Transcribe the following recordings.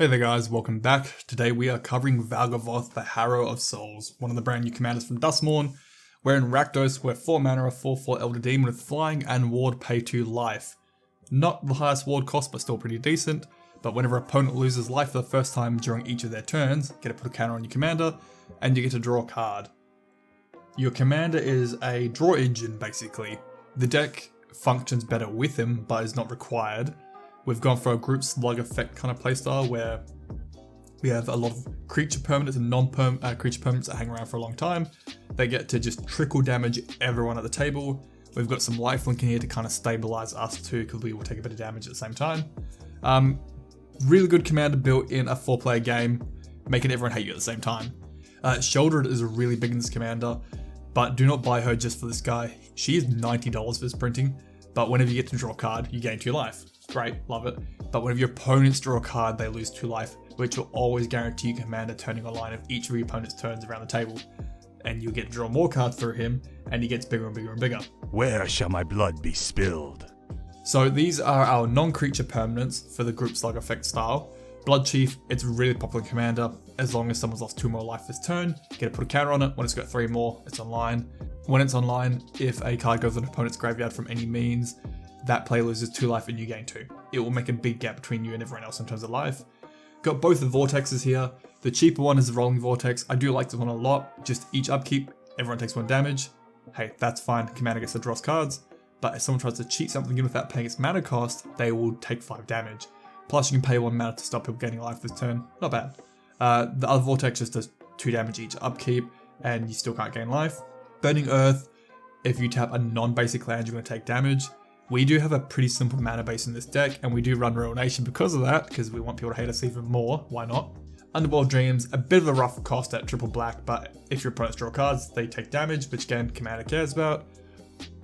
Hey there guys, welcome back. Today we are covering Valgavoth, the Harrower of Souls, one of the brand new commanders from Duskmourn. We're in Rakdos, we're 4 mana, a 4/4 Elder Demon with flying and ward pay 2 life. Not the highest ward cost, but still pretty decent. But whenever an opponent loses life for the first time during each of their turns, get to put a counter on your commander, and you get to draw a card. Your commander is a draw engine basically. The deck functions better with him, but is not required. We've gone for a group slug effect kind of playstyle where we have a lot of creature permanents and non-creature permanents that hang around for a long time. They get to just trickle damage everyone at the table. We've got some lifelink in here to kind of stabilize us too, because we will take a bit of damage at the same time. Really good commander built in a 4-player game, making everyone hate you at the same time. Shoulder is really big in this commander, but do not buy her just for this guy. She is $90 for this printing, but whenever you get to draw a card, you gain 2 life. Great, love it. But whenever your opponents draw a card, they lose 2 life, which will always guarantee your commander turning a line of each of your opponent's turns around the table. And you'll get to draw more cards through him, and he gets bigger and bigger and bigger. Where shall my blood be spilled? So these are our non-creature permanents for the group slug effect style. Blood Chief, it's a really popular commander. As long as someone's lost 2 more life this turn, you get to put a counter on it. When it's got 3 more, it's online. When it's online, if a card goes on an opponent's graveyard from any means, that player loses 2 life and you gain 2. It will make a big gap between you and everyone else in terms of life. Got both the vortexes here. The cheaper one is the rolling vortex. I do like this one a lot. Just each upkeep, everyone takes 1 damage. Hey, that's fine. Commander gets to draw cards. But if someone tries to cheat something in without paying its mana cost, they will take 5 damage. Plus you can pay 1 mana to stop people gaining life this turn. Not bad. The other vortex just does 2 damage each upkeep, and you still can't gain life. Burning Earth, if you tap a non-basic land, you're going to take damage. We do have a pretty simple mana base in this deck, and we do run Ruination because of that, because we want people to hate us even more. Why not? Underworld Dreams, a bit of a rough cost at triple black, but if your opponents draw cards, they take damage, which again, commander cares about.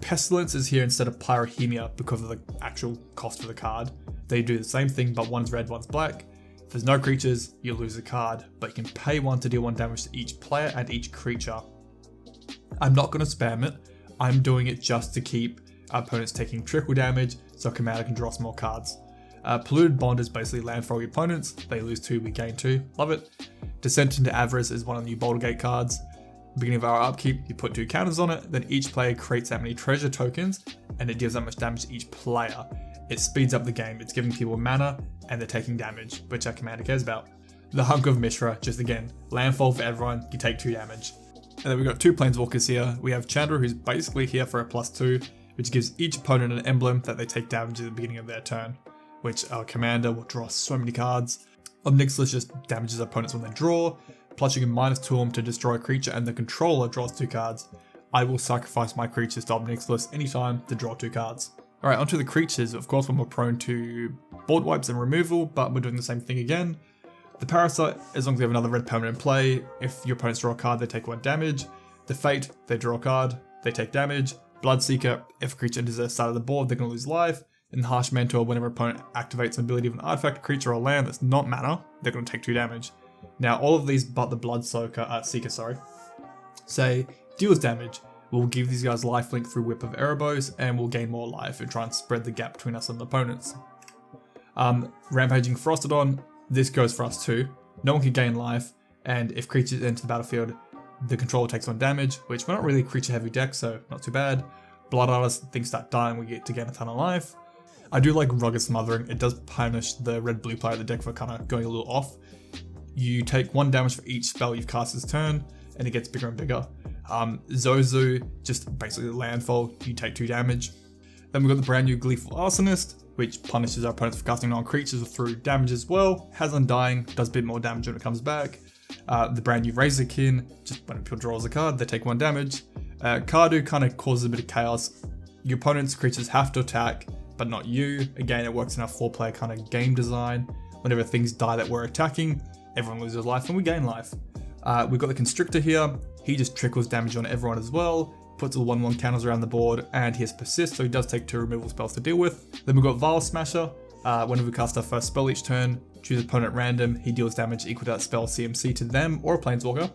Pestilence is here instead of Pyrohemia because of the actual cost of the card. They do the same thing, but one's red, one's black. If there's no creatures, you lose a card, but you can pay 1 to deal 1 damage to each player and each creature. I'm not going to spam it. I'm doing it just to keep our opponents taking trickle damage, so commander can draw some more cards. Polluted Bond is basically land for all your opponents. They lose 2, we gain 2. Love it. Descent into Avarice is one of the new Boulder Gate cards. Beginning of our upkeep, you put 2 counters on it, then each player creates that many treasure tokens, and it deals that much damage to each player. It speeds up the game, it's giving people mana, and they're taking damage, which our commander cares about. The Hunk of Mishra, just again, landfall for everyone, you take 2 damage. And then we've got 2 Planeswalkers here. We have Chandra, who's basically here for a +2, which gives each opponent an emblem that they take damage at the beginning of their turn, which our commander will draw so many cards. Omnixilus just damages opponents when they draw, plus you can -2 them to destroy a creature and the controller draws 2 cards. I will sacrifice my creatures to Omnixilus anytime to draw 2 cards. Alright, onto the creatures. Of course, we're more prone to board wipes and removal, but we're doing the same thing again. The Parasite, as long as we have another red permanent in play, if your opponents draw a card, they take 1 damage. The Fate, they draw a card, they take damage. Bloodseeker, if a creature enters their side of the board, they're going to lose life. And Harsh Mentor, whenever an opponent activates an ability of an artifact, creature, or land that's not mana, they're going to take 2 damage. Now, all of these but the Seeker, say deals damage. We'll give these guys lifelink through Whip of Erebos, and we'll gain more life and try and spread the gap between us and the opponents. Rampaging Frostodon, this goes for us too. No one can gain life, and if creatures enter the battlefield, the controller takes 1 damage, which we're not really a creature heavy deck, so not too bad. Blood Artist, things start dying, we get to gain a ton of life. I do like Rugged Smothering. It does punish the red-blue player of the deck for kind of going a little off. You take 1 damage for each spell you've cast this turn, and it gets bigger and bigger. Zozu, just basically landfall, you take 2 damage. Then we've got the brand new Gleeful Arsonist, which punishes our opponents for casting non-creatures through damage as well. Has Undying, does a bit more damage when it comes back. The brand new Razorkin, just when people draws a card, they take 1 damage. Cardu kind of causes a bit of chaos. Your opponent's creatures have to attack, but not you. Again, it works in our 4-player kind of game design. Whenever things die that we're attacking, everyone loses life and we gain life. We've got the Constrictor here. He just trickles damage on everyone as well, puts all 1/1 counters around the board, and he has Persist, so he does take 2 removal spells to deal with. Then we've got Vile Smasher. Whenever we cast our first spell each turn, choose opponent random, he deals damage equal to that spell CMC to them or a Planeswalker.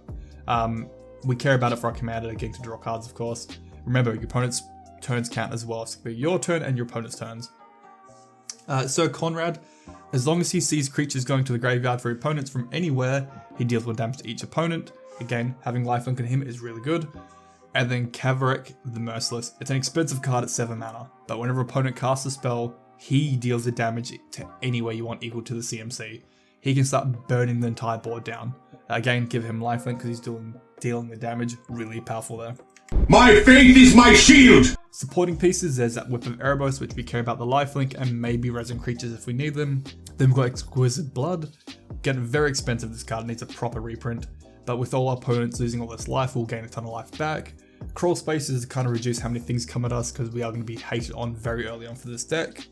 We care about it for our commander, getting to draw cards, of course. Remember, your opponent's turns count as well, so it could be your turn and your opponent's turns. Sir Conrad, As long as he sees creatures going to the graveyard for opponents from anywhere, he deals 1 damage to each opponent. Again, having lifelink on him is really good. And then Kaveric the Merciless. It's an expensive card at 7 mana, but whenever an opponent casts a spell, he deals the damage to anywhere you want equal to the CMC. He can start burning the entire board down. Again, give him lifelink because he's dealing the damage. Really powerful there. My faith is my shield! Supporting pieces, there's that Whip of Erebos, which we care about the lifelink, and maybe resin creatures if we need them. Then we've got Exquisite Blood. Getting very expensive, this card needs a proper reprint. But with all our opponents losing all this life, we'll gain a ton of life back. Crawl Spaces to kind of reduce how many things come at us because we are going to be hated on very early on for this deck.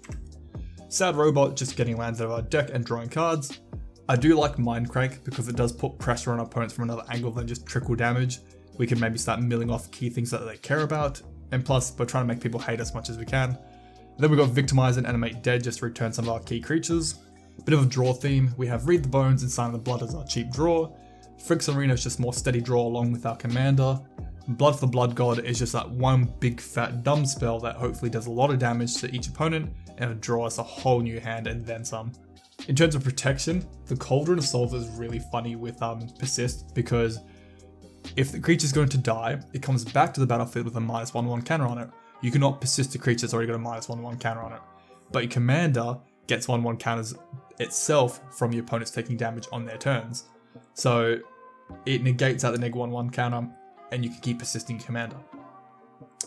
Sad Robot, just getting lands out of our deck and drawing cards. I do like Mindcrank because it does put pressure on our opponents from another angle than just trickle damage. We can maybe start milling off key things that they care about, and plus we're trying to make people hate as much as we can. Then we've got Victimize and Animate Dead just to return some of our key creatures. Bit of a draw theme, we have Read the Bones and Sign of the Blood as our cheap draw. Fricks Arena is just more steady draw along with our commander. Blood for the Blood God is just that one big fat dumb spell that hopefully does a lot of damage to each opponent and it'll draw us a whole new hand and then some. In terms of protection, the Cauldron of Souls is really funny with Persist because if the creature's going to die, it comes back to the battlefield with a -1/1 counter on it. You cannot persist a creature that's already got a -1/1 counter on it. But your commander gets 1/1 counters itself from your opponents taking damage on their turns. So it negates out the -1/1 counter and you can keep persisting your commander.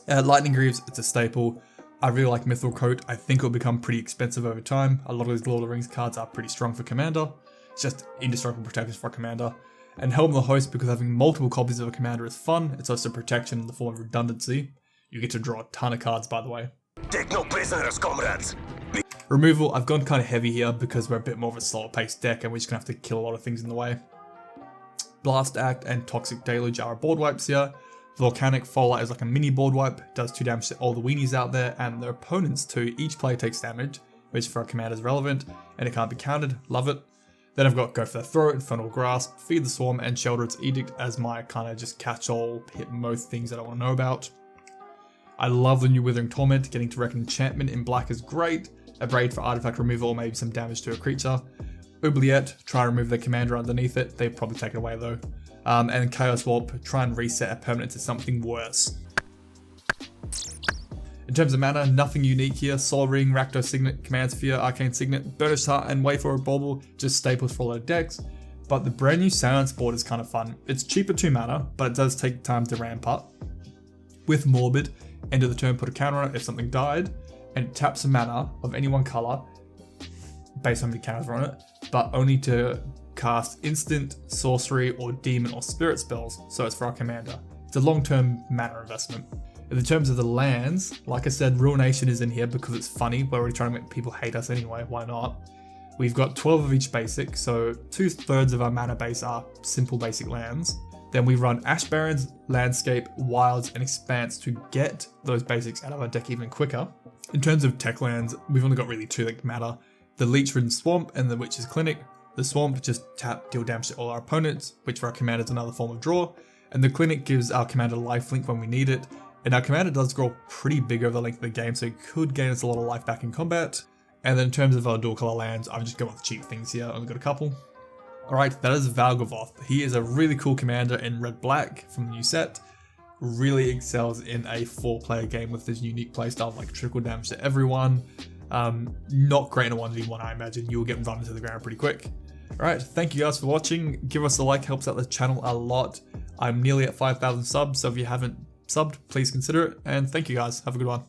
Lightning Greaves, it's a staple. I really like Mithril Coat. I think it'll become pretty expensive over time. A lot of these Lord of the Rings cards are pretty strong for commander. It's just indestructible protection for a commander. And Helm of the Host, because having multiple copies of a commander is fun. It's also protection in the form of redundancy. You get to draw a ton of cards, by the way. Take no prisoners, comrades! Removal, I've gone kind of heavy here because we're a bit more of a slower paced deck and we're just going to have to kill a lot of things in the way. Blast Act and Toxic Deluge are board wipes here. Volcanic Fallout is like a mini board wipe, does 2 damage to all the weenies out there and their opponents too. Each player takes damage, which for our commander is relevant, and it can't be countered. Love it. Then I've got Go for the Throat, Infernal Grasp, Feed the Swarm, and Shelter its Edict as my kind of just catch-all, hit most things that I want to know about. I love the new Withering Torment. Getting to wreck an enchantment in black is great. A Braid for artifact removal or maybe some damage to a creature. Oubliette, try and remove the commander underneath it. They probably take it away though. And Chaos Warp, try and reset a permanent to something worse. In terms of mana, nothing unique here. Soul Ring, Rakdos Signet, Command Sphere, Arcane Signet, Burnished Heart, and Wait for a Bauble, just staples for a lot of decks. But the brand new Silence board is kind of fun. It's cheaper 2 mana, but it does take time to ramp up. With Morbid, end of the turn put a counter on it if something died, and it taps a mana of any one colour, based on how many counters are on it, but only to cast instant, sorcery, or demon or spirit spells, so it's for our commander. It's a long-term mana investment. In terms of the lands, like I said, Ruination is in here because it's funny. We're already trying to make people hate us anyway, why not? We've got 12 of each basic, so 2/3 of our mana base are simple basic lands. Then we run Ash Barrens, Landscape, Wilds, and Expanse to get those basics out of our deck even quicker. In terms of tech lands, we've only got really 2 that matter. The Leech-ridden Swamp and the Witch's Clinic. The Swamp just tap, deal damage to all our opponents, which for our commander is another form of draw. And the Clinic gives our commander lifelink when we need it. And our commander does grow pretty big over the length of the game, so it could gain us a lot of life back in combat. And then in terms of our dual color lands, I've just gone with cheap things here, only got a couple. Alright, that is Valgavoth. He is a really cool commander in red-black from the new set. Really excels in a 4-player game with this unique playstyle like trickle damage to everyone. Not great in a 1v1, I imagine. You'll get run into the ground pretty quick. Alright, thank you guys for watching. Give us a like, helps out the channel a lot. I'm nearly at 5,000 subs, so if you haven't subbed, please consider it. And thank you guys. Have a good one.